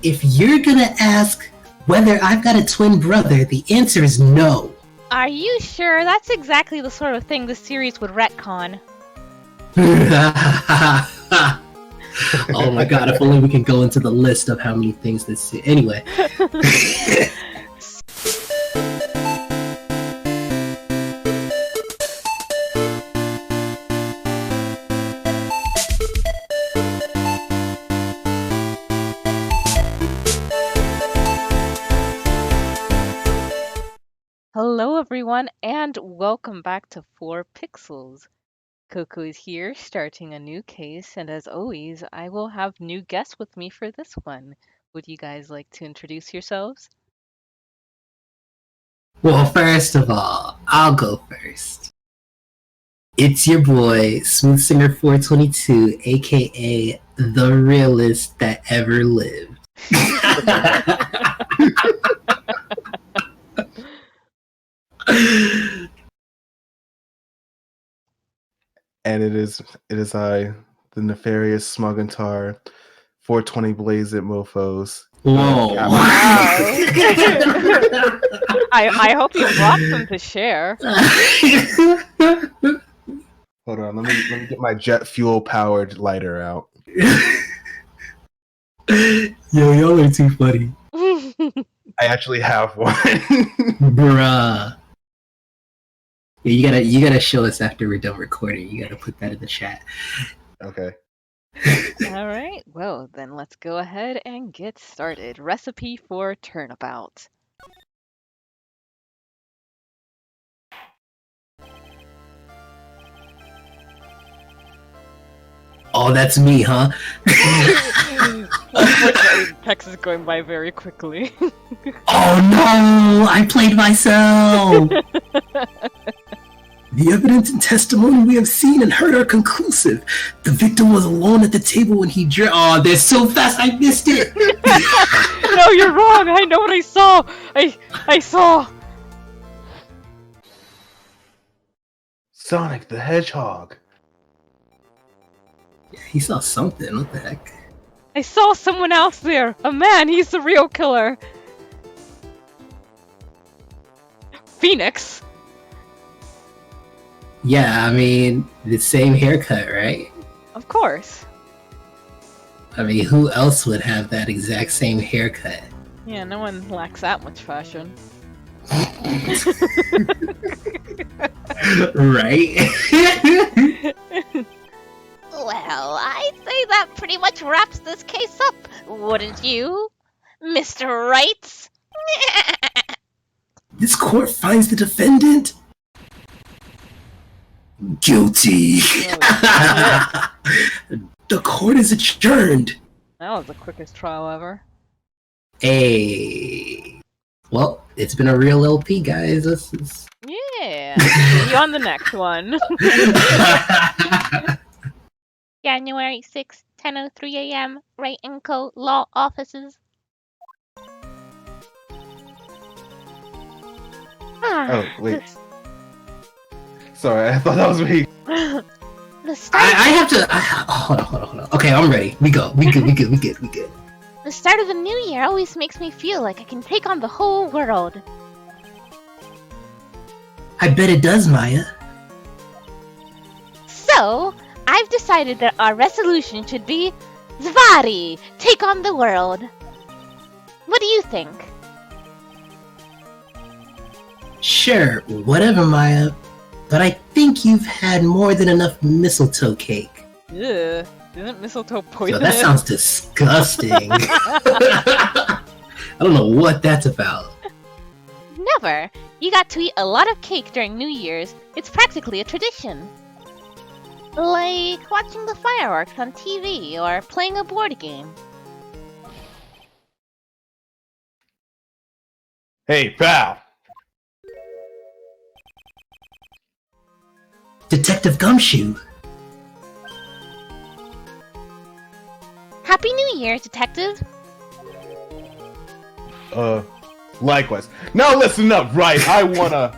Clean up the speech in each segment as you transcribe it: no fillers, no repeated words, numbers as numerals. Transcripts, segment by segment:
If you're gonna ask whether I've got a twin brother, the answer is no. Are you sure? That's exactly the sort of thing the series would retcon. Oh my god, if only we can go into the list of how many things this... Anyway. Hello everyone, and welcome back to 4 Pixels. Coco is here, starting a new case, and as always, I will have new guests with me for this one. Would you guys like to introduce yourselves? Well, first of all, I'll go first. It's your boy, Smooth Singer 422, aka the realest that ever lived. And it is I, the nefarious smug and tar, 420 blaze it mofos. Whoa. Wow. I hope you brought them to share. Hold on, let me get my jet fuel powered lighter out. Yo, y'all are too funny. I actually have one. Bruh. Yeah, you gotta show us after we're done recording. You gotta put that in the chat. Okay. Alright, well then let's go ahead and get started. Recipe for turnabout. Oh, that's me, huh? Unfortunately, text is going by very quickly. Oh no! I played myself! The evidence and testimony we have seen and heard are conclusive. The victim was alone at the table when he drank. Oh, they're so fast, I missed it! No, you're wrong! I know what I saw! I saw! Sonic the Hedgehog. He saw something, what the heck? I saw someone else there! A man! He's the real killer! Phoenix! Yeah, I mean, the same haircut, right? Of course. I mean, who else would have that exact same haircut? Yeah, no one lacks that much fashion. Right? Well, I'd say that pretty much wraps this case up, wouldn't you, Mr. Wrights? This court finds the defendant guilty. The court is adjourned. That was the quickest trial ever. Hey. Well, it's been a real LP, guys. This is... Yeah! See you on the next one. January 6, 10:03 a.m., Wright & Co. Law Offices. Oh, wait. Sorry, I thought that was me. The start, I have to... hold on. Okay, I'm ready. We good. the start of the new year always makes me feel like I can take on the whole world. I bet it does, Maya. So, I've decided that our resolution should be Zvari, take on the world. What do you think? Sure, whatever, Maya. But I think you've had more than enough mistletoe cake. Ugh. Isn't mistletoe Yo, poisonous? that sounds disgusting. I don't know what that's about. Never. You got to eat a lot of cake during New Year's. It's practically a tradition. Like watching the fireworks on TV or playing a board game. Hey, pal. Detective Gumshoe. Happy New Year, Detective. Likewise. Now listen up, right? I wanna...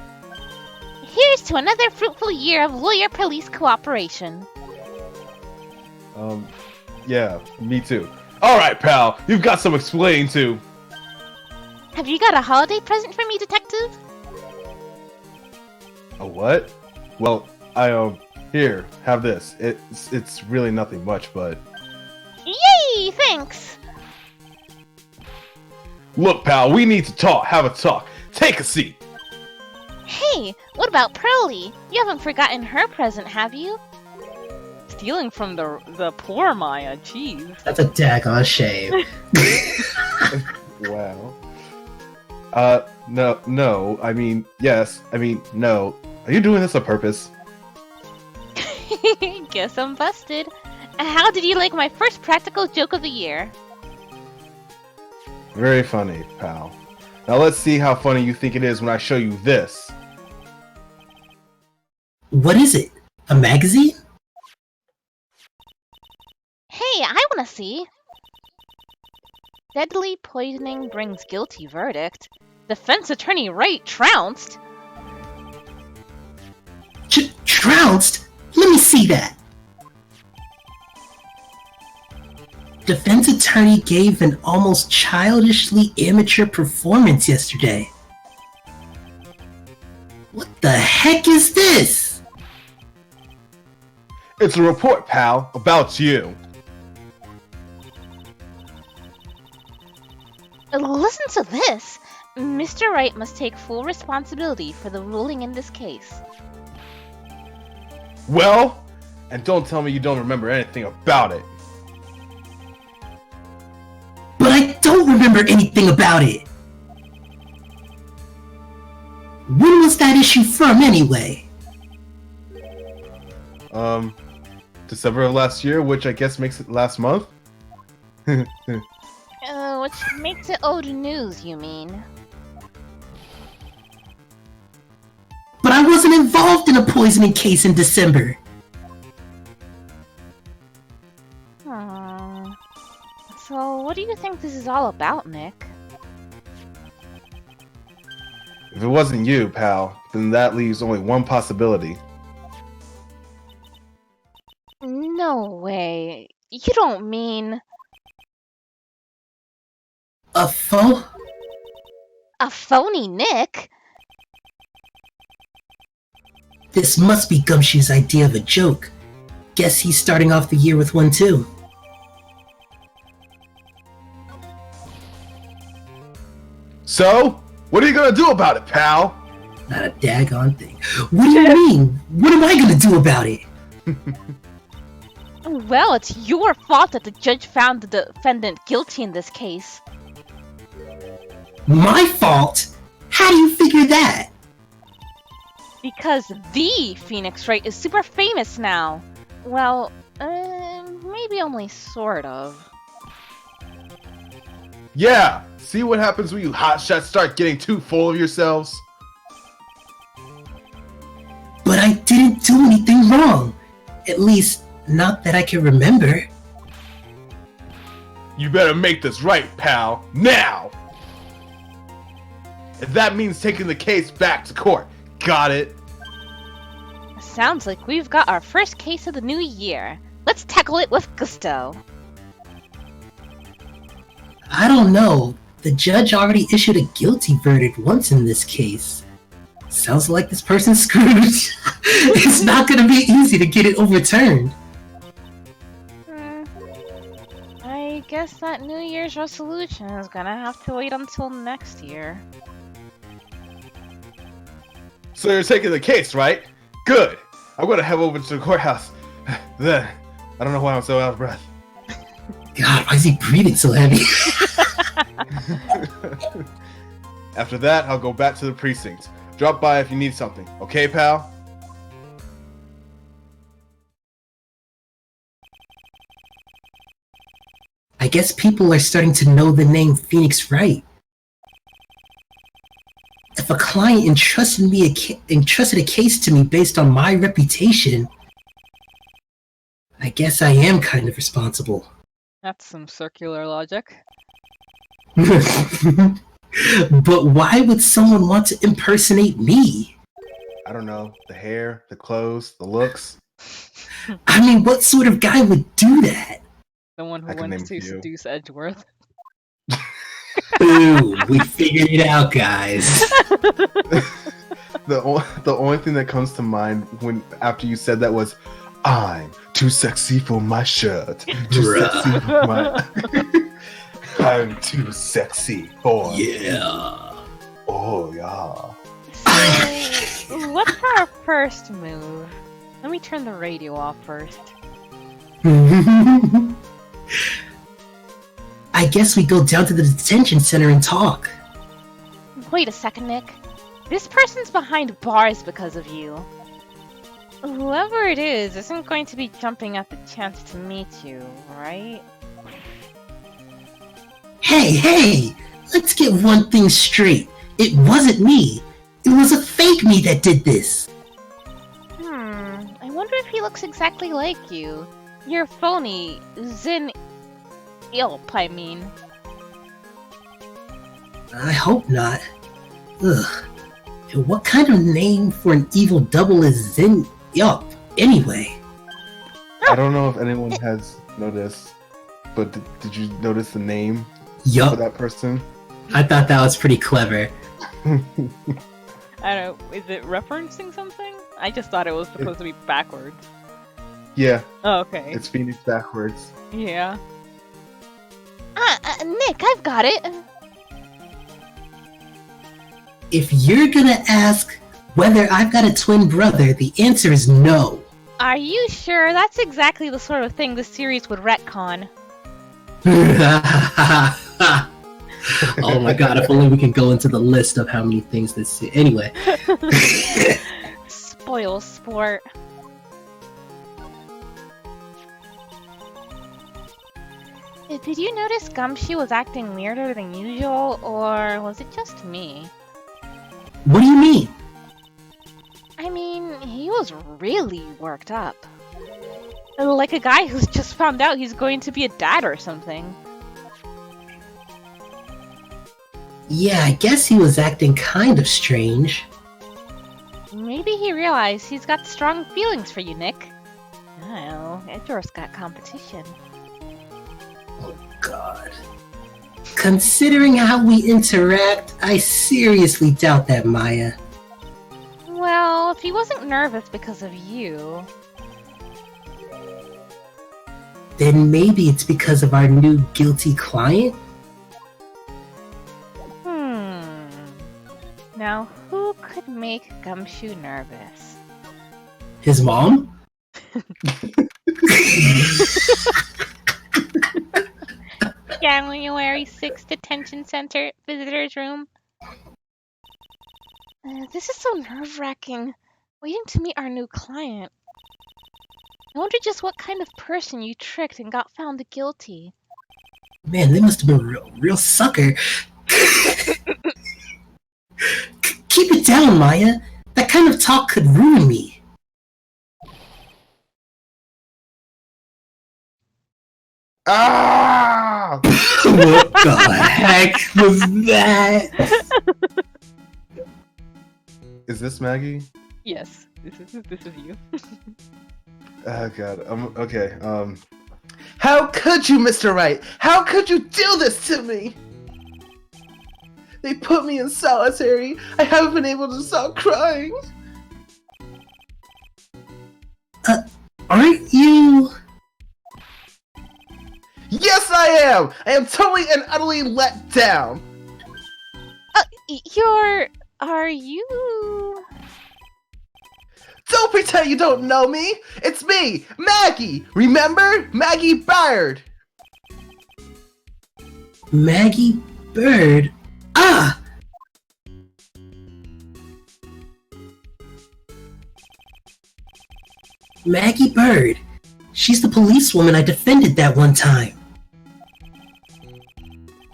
Here's to another fruitful year of lawyer-police cooperation. Yeah, me too. Alright, pal, you've got some explaining to. Have you got a holiday present for me, detective? A what? Well, here, have this. It's really nothing much, but... Yay, thanks! Look, pal, we need to talk, have a talk. Take a seat. Hey, what about Pearly? You haven't forgotten her present, have you? Stealing from the poor Maya, jeez. That's a daggone shame. Wow. No, I mean, yes, I mean, no. Are you doing this on purpose? Guess I'm busted. How did you like my first practical joke of the year? Very funny, pal. Now let's see how funny you think it is when I show you this. What is it? A magazine? Hey, I wanna see. Deadly poisoning brings guilty verdict. Defense attorney Wright trounced. Trounced? Let me see that. Defense attorney gave an almost childishly amateur performance yesterday. What the heck is this? It's a report, pal, about you. Listen to this. Mr. Wright must take full responsibility for the ruling in this case. Well, and don't tell me you don't remember anything about it. But I don't remember anything about it. When was that issue from, anyway? December of last year, which I guess makes it last month? Which makes it old news, you mean? But I wasn't involved in a poisoning case in December. So, what do you think this is all about, Nick? If it wasn't you, pal, then that leaves only one possibility. No way. You don't mean... A phone? a phony Nick? This must be Gumshoe's idea of a joke. Guess he's starting off the year with one too. So, what are you gonna do about it, pal? Not a daggone thing. What do you mean? What am I gonna do about it? Well, it's your fault that the judge found the defendant guilty in this case. My fault? How do you figure that? Because the Phoenix Wright is super famous now. Well, maybe only sort of. Yeah, see what happens when you hotshots start getting too full of yourselves? But I didn't do anything wrong. At least, not that I can remember. You better make this right, pal, now! And that means taking the case back to court. Got it? Sounds like we've got our first case of the new year. Let's tackle it with gusto. I don't know. The judge already issued a guilty verdict once in this case. Sounds like this person's screwed. It's not gonna be easy to get it overturned. I guess that New Year's resolution is gonna have to wait until next year. So you're taking the case, right? Good. I'm gonna head over to the courthouse. Then, I don't know why I'm so out of breath. God, why is he breathing so heavy? After that, I'll go back to the precinct. Drop by if you need something. Okay, pal? I guess people are starting to know the name Phoenix Wright. If a client entrusted a case to me based on my reputation, I guess I am kind of responsible. That's some circular logic. But why would someone want to impersonate me? I don't know. The hair, the clothes, the looks. I mean, what sort of guy would do that? The one who I can wants name a to few. seduce Edgeworth. Boom! We figured it out, guys. The only thing that comes to mind when after you said that was, "I'm too sexy for my shirt. Too sexy for my. I'm too sexy for. Yeah. Oh yeah." So, what's our first move? Let me turn the radio off first. I guess we go down to the detention center and talk. Wait a second, Nick. This person's behind bars because of you. Whoever it is isn't going to be jumping at the chance to meet you, right? Hey! Let's get one thing straight. It wasn't me. It was a fake me that did this. I wonder if he looks exactly like you. You're phony. Ilp, I mean. I hope not. Ugh. And what kind of name for an evil double is Zen Yup, anyway? I don't know if anyone has noticed, but did you notice the name for Yup. that person? I thought that was pretty clever. I don't know, is it referencing something? I just thought it was supposed to be backwards. Yeah, Oh, okay. it's Phoenix backwards. Yeah. Nick, I've got it. If you're gonna ask whether I've got a twin brother, the answer is no. Are you sure? That's exactly the sort of thing the series would retcon. Oh my god, if only we can go into the list of how many things this... Anyway. Spoil sport. Did you notice Gumshoe was acting weirder than usual, or was it just me? What do you mean? I mean, he was really worked up. Like a guy who's just found out he's going to be a dad or something. Yeah, I guess he was acting kind of strange. Maybe he realized he's got strong feelings for you, Nick. I don't know, Edgeworth's got competition. Oh god. Considering how we interact, I seriously doubt that, Maya. Well, if he wasn't nervous because of you... Then maybe it's because of our new guilty client? Now, who could make Gumshoe nervous? His mom? January 6th Detention Center Visitors Room. This is so nerve-wracking. Waiting to meet our new client. I wonder just what kind of person you tricked and got found guilty. Man, they must have been a real sucker. Keep it down, Maya. That kind of talk could ruin me. Ah! What the heck was that? Is this Maggie? Yes, this is you. Oh god. Okay. How could you, Mr. Wright? How could you do this to me? They put me in solitary. I haven't been able to stop crying. Aren't you... Yes, I am. I am totally and utterly let down. Are you... Don't pretend you don't know me. It's me, Maggie. Remember? Maggie Bird. Maggie Bird? Ah! Maggie Bird. She's the policewoman I defended that one time.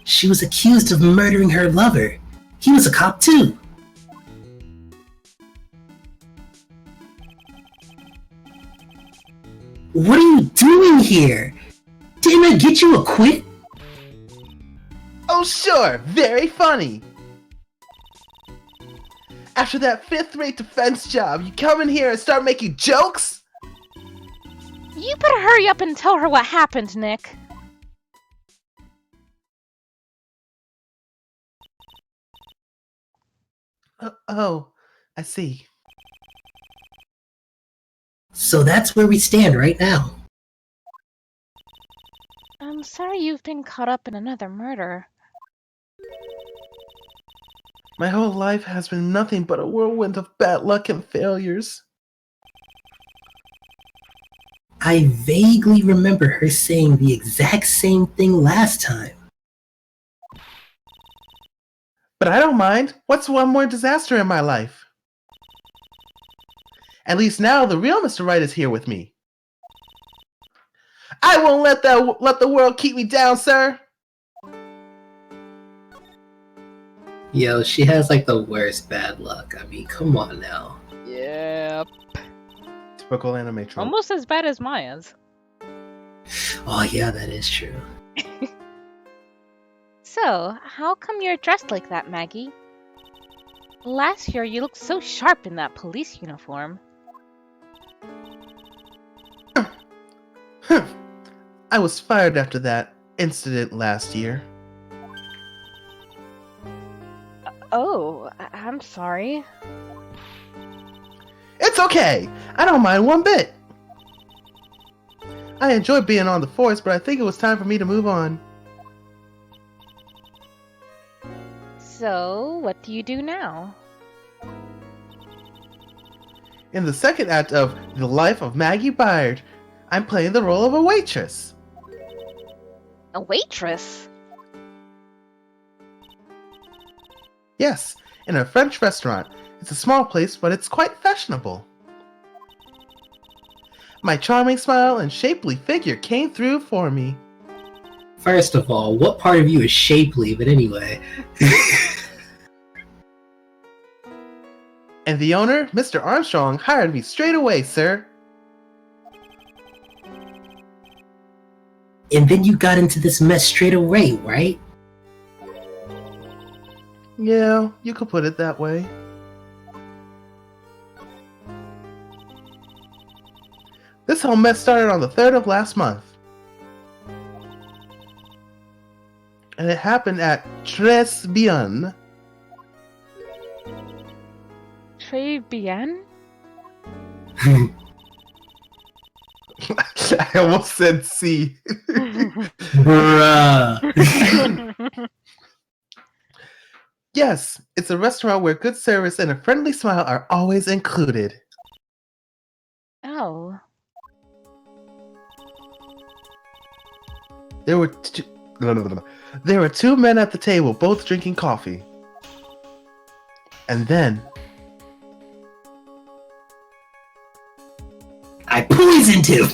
She was accused of murdering her lover. He was a cop too. What are you doing here? Didn't I get you a quit? Oh sure, very funny. After that fifth-rate defense job, you come in here and start making jokes? You better hurry up and tell her what happened, Nick. Oh, I see. So that's where we stand right now. I'm sorry you've been caught up in another murder. My whole life has been nothing but a whirlwind of bad luck and failures. I vaguely remember her saying the exact same thing last time. But I don't mind. What's one more disaster in my life? At least now the real Mr. Right is here with me. I won't let the world keep me down, sir. Yo, she has like the worst bad luck. I mean, come on now. Yep. Typical anime trope. Almost as bad as Maya's. Oh yeah, that is true. So, how come you're dressed like that, Maggie? Last year you looked so sharp in that police uniform. I was fired after that incident last year. Oh, I'm sorry. It's okay. I don't mind one bit. I enjoyed being on the force, but I think it was time for me to move on. So, what do you do now? In the second act of The Life of Maggie Byard, I'm playing the role of a waitress. A waitress? Yes, in a French restaurant. It's a small place, but it's quite fashionable. My charming smile and shapely figure came through for me. First of all, what part of you is shapely? But anyway. And the owner, Mr. Armstrong, hired me straight away, sir. And then you got into this mess straight away, right? Yeah, you could put it that way. This whole mess started on the 3rd of last month. And it happened at Tribulations. Très bien? I almost said C. Bruh. Yes, it's a restaurant where good service and a friendly smile are always included. Oh. There were two men at the table, both drinking coffee. And then I poisoned him!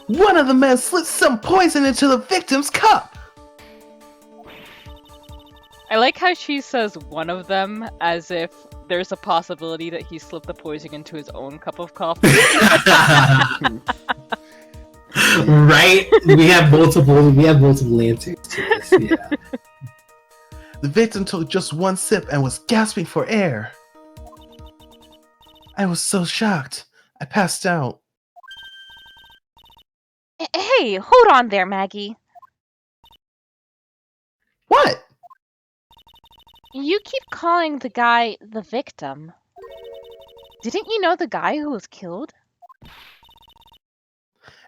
one of the men slipped some poison into the victim's cup. I like how she says one of them as if there's a possibility that he slipped the poison into his own cup of coffee. Right? We have multiple answers to this, yeah. The victim took just one sip and was gasping for air. I was so shocked. I passed out. Hey, hold on there, Maggie. What? You keep calling the guy the victim. Didn't you know the guy who was killed?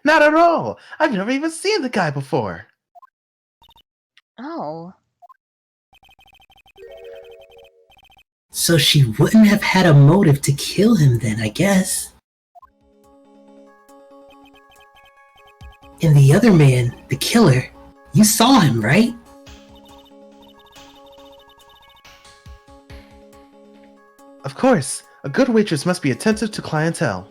Not at all. I've never even seen the guy before. Oh. So she wouldn't have had a motive to kill him then, I guess. And the other man, the killer, you saw him, right? Of course, a good waitress must be attentive to clientele.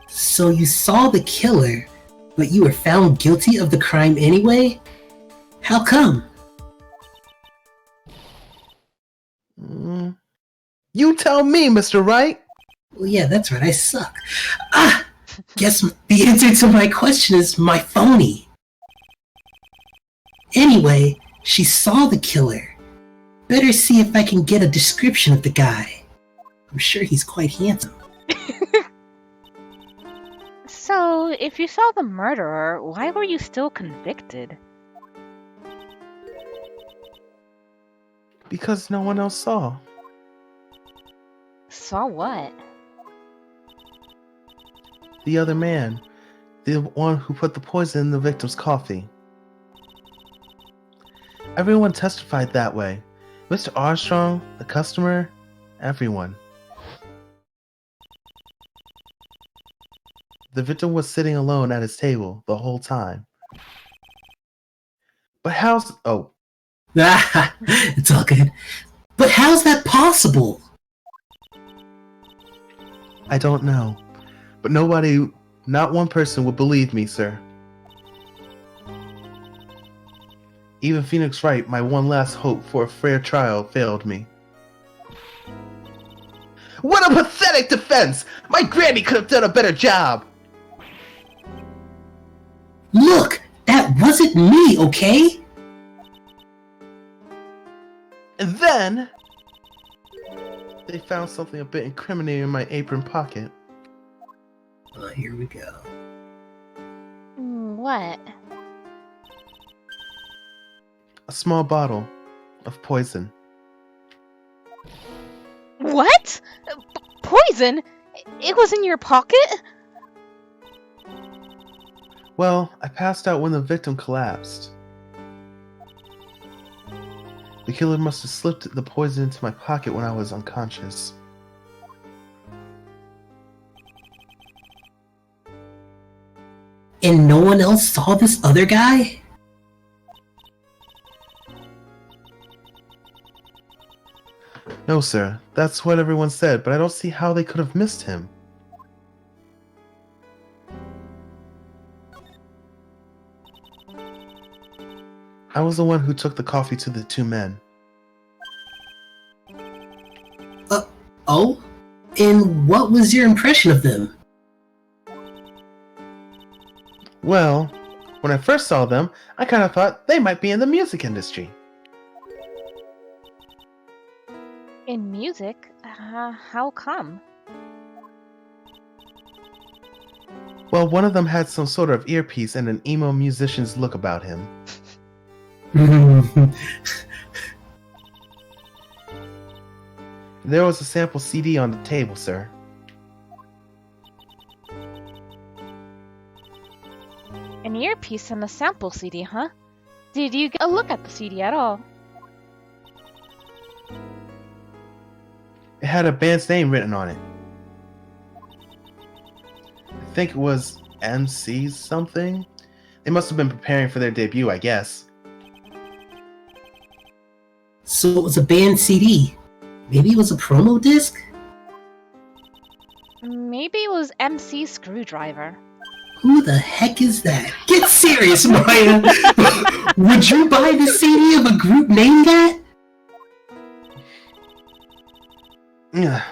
So you saw the killer, but you were found guilty of the crime anyway? How come? You tell me, Mr. Right. Well, yeah, that's right, I suck. Ah! Guess the answer to my question is my phony. Anyway, she saw the killer. Better see if I can get a description of the guy. I'm sure he's quite handsome. So, if you saw the murderer, why were you still convicted? Because no one else saw. Saw what? The other man. The one who put the poison in the victim's coffee. Everyone testified that way. Mr. Armstrong, the customer, everyone. The victim was sitting alone at his table the whole time. But how's... Oh, It's all good. But how's that possible? I don't know. But nobody, not one person would believe me, sir. Even Phoenix Wright, my one last hope for a fair trial, failed me. What a pathetic defense! My granny could have done a better job! Look, that wasn't me, okay? And then... they found something a bit incriminating in my apron pocket. Here we go. What? A small bottle of poison. What? Poison? It was in your pocket? Well, I passed out when the victim collapsed. The killer must have slipped the poison into my pocket when I was unconscious. And no one else saw this other guy? No, sir. That's what everyone said, but I don't see how they could have missed him. I was the one who took the coffee to the two men. Oh? And what was your impression of them? Well, when I first saw them, I kind of thought they might be in the music industry. In music? How come? Well, one of them had some sort of earpiece and an emo musician's look about him. There was a sample CD on the table, sir. An earpiece and a sample CD, huh? Did you get a look at the CD at all? It had a band's name written on it. I think it was MC something. They must have been preparing for their debut, I guess. So it was a band CD. Maybe it was a promo disc? Maybe it was MC Screwdriver. Who the heck is that? Get serious, Maya! Would you buy the CD of a group named that? Ugh.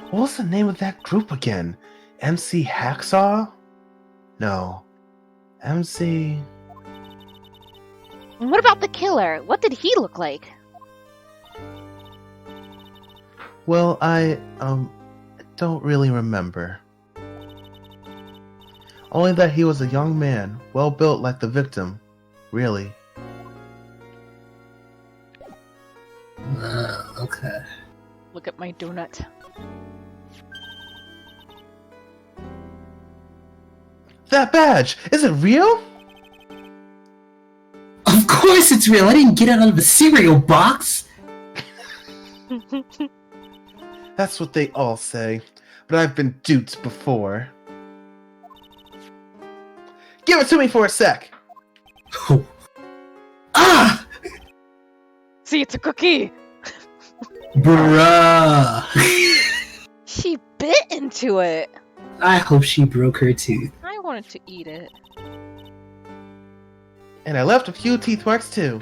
What was the name of that group again? MC Hacksaw? No. MC... What about the killer? What did he look like? Well, I don't really remember. Only that he was a young man, well built like the victim. Really. Okay. Look at my donut. That badge! Is it real? Of course it's real! I didn't get it out of a cereal box! That's what they all say, but I've been duped before. Give it to me for a sec! Oh. Ah! See, it's a cookie! Bruh! She bit into it! I hope she broke her tooth. I wanted to eat it. And I left a few teeth marks too.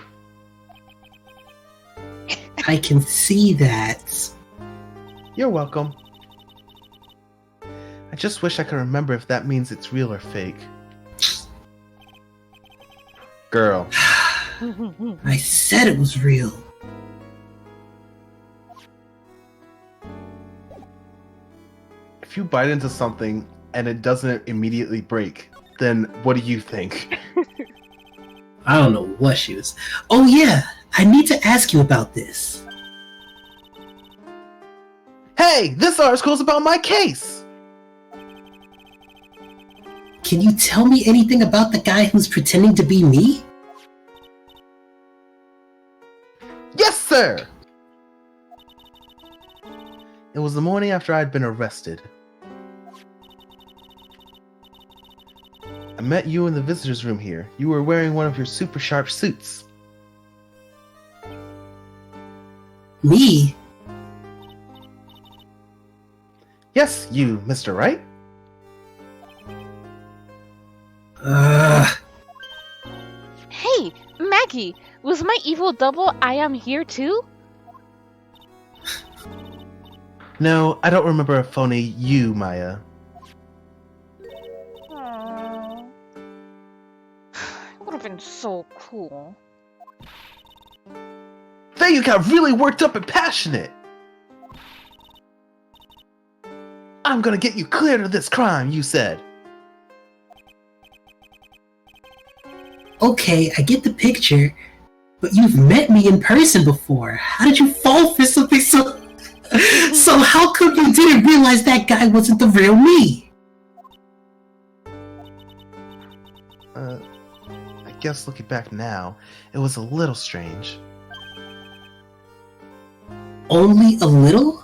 I can see that. You're welcome. I just wish I could remember if that means it's real or fake. Girl. I said it was real. If you bite into something and it doesn't immediately break, then what do you think? I don't know what she was. Oh yeah, I need to ask you about this. Hey, this article's about my case! Can you tell me anything about the guy who's pretending to be me? Yes, sir! It was the morning after I'd been arrested. I met you in the visitor's room here. You were wearing one of your super sharp suits. Me? Yes, you, Mr. Wright. Hey, Maggie, was my evil double I am here too? No, I don't remember a phony you, Maya. Aww. It would have been so cool. Then you got really worked up and passionate. I'm gonna get you cleared of this crime, you said. Okay, I get the picture, but you've met me in person before. How did you fall for something so... So how come you didn't realize that guy wasn't the real me? I guess looking back now, it was a little strange. Only a little?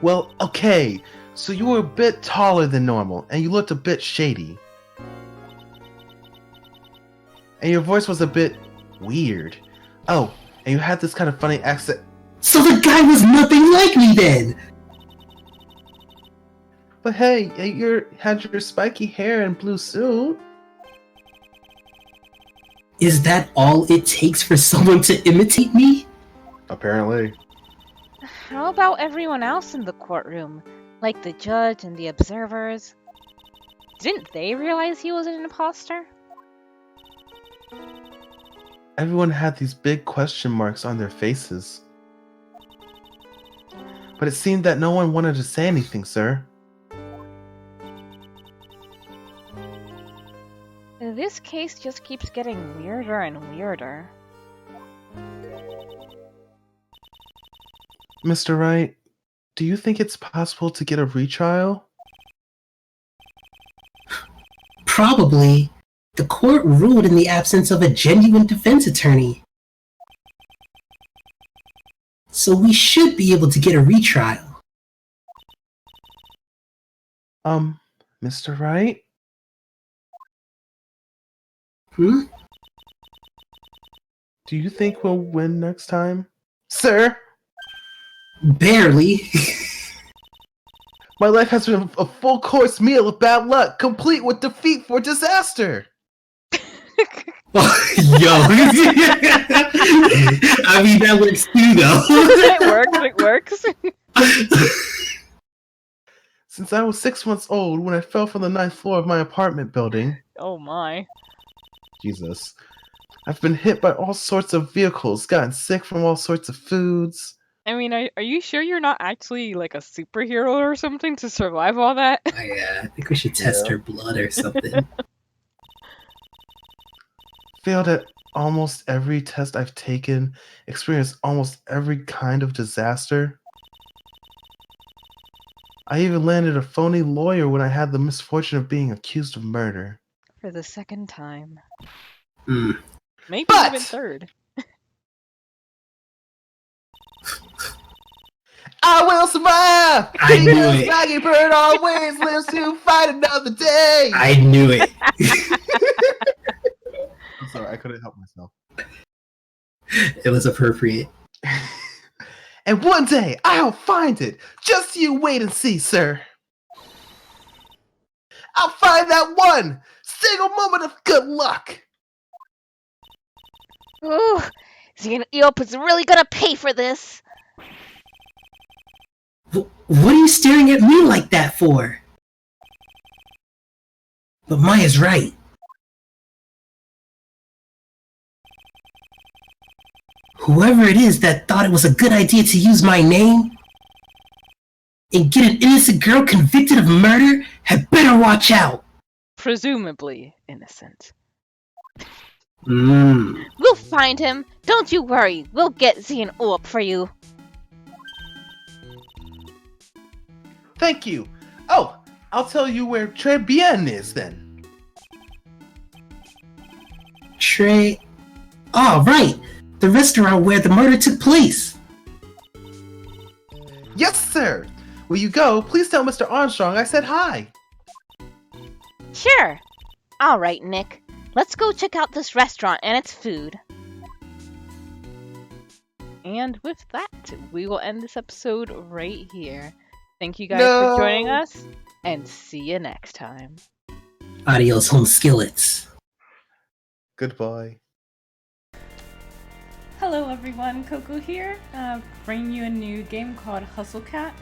Well, okay, so you were a bit taller than normal, and you looked a bit shady. And your voice was a bit weird. Oh, and you had this kind of funny accent. So the guy was nothing like me then! But hey, you had your spiky hair and blue suit. Is that all it takes for someone to imitate me? Apparently. How about everyone else in the courtroom? Like the judge and the observers? Didn't they realize he was an imposter? Everyone had these big question marks on their faces. But it seemed that no one wanted to say anything, sir. This case just keeps getting weirder and weirder. Mr. Wright, do you think it's possible to get a retrial? Probably. The court ruled in the absence of a genuine defense attorney. So we should be able to get a retrial. Mr. Wright? Hmm? Do you think we'll win next time? Sir! Barely. My life has been a full course meal of bad luck, complete with defeat for disaster! Yo. I mean, that works too, though. It works. Since I was 6 months old when I fell from the 9th floor of my apartment building. Oh my. Jesus. I've been hit by all sorts of vehicles, gotten sick from all sorts of foods. I mean, are you sure you're not actually like a superhero or something to survive all that? Oh, yeah, I think we should test her blood or something. Failed at almost every test I've taken, experienced almost every kind of disaster. I even landed a phony lawyer when I had the misfortune of being accused of murder. For the second time. Hmm. Maybe But- even third. I will survive! I knew Because it. Maggie Bird always lives to fight another day! I knew it. I'm sorry, I couldn't help myself. It was appropriate. And one day, I'll find it! Just you wait and see, sir! I'll find that one single moment of good luck! Ooh, Eop is really gonna pay for this. What are you staring at me like that for? But Maya's right. Whoever it is that thought it was a good idea to use my name, and get an innocent girl convicted of murder had better watch out. Presumably innocent. We'll find him. Don't you worry. We'll get Z and O up for you. Thank you. Oh, I'll tell you where Tribulations is then. Oh, right. The restaurant where the murder took place. Yes, sir. Will you go? Please tell Mr. Armstrong I said hi. Sure. All right, Nick. Let's go check out this restaurant and its food. And with that, we will end this episode right here. Thank you guys for joining us, and see you next time. Adios, home skillets. Goodbye. Hello everyone, Coco here, bringing you a new game called Hustle Cat.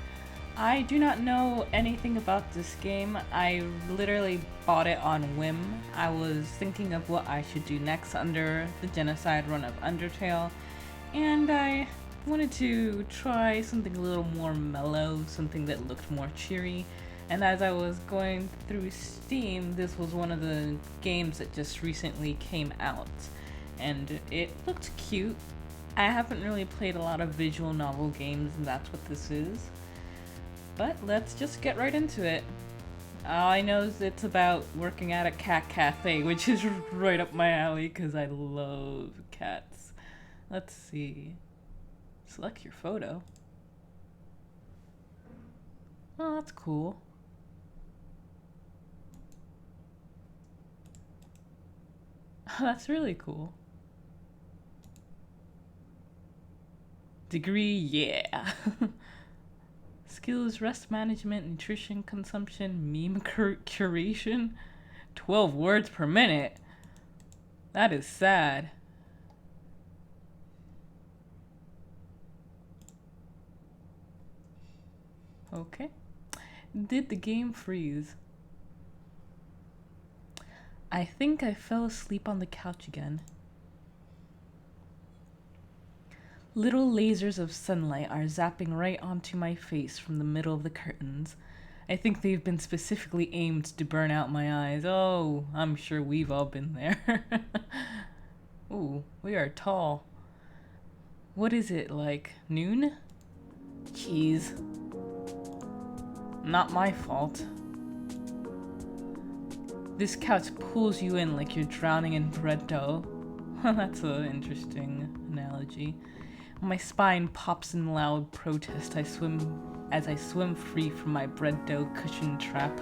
I do not know anything about this game. I literally bought it on whim. I was thinking of what I should do next under the genocide run of Undertale, and I wanted to try something a little more mellow, something that looked more cheery. And as I was going through Steam, this was one of the games that just recently came out. And it looked cute. I haven't really played a lot of visual novel games, and that's what this is. But let's just get right into it. All I know is it's about working at a cat cafe, which is right up my alley because I love cats. Let's see. Select your photo. Oh, that's cool. That's really cool. Degree, yeah. Skills, rest management, nutrition consumption, meme curation. 12 words per minute. That is sad. Okay. Did the game freeze? I think I fell asleep on the couch again. Little lasers of sunlight are zapping right onto my face from the middle of the curtains. I think they've been specifically aimed to burn out my eyes. Oh, I'm sure we've all been there. Ooh, we are tall. What is it, like noon? Jeez. Not my fault. This couch pulls you in like you're drowning in bread dough. That's an interesting analogy. My spine pops in loud protest as I swim free from my bread dough cushion trap.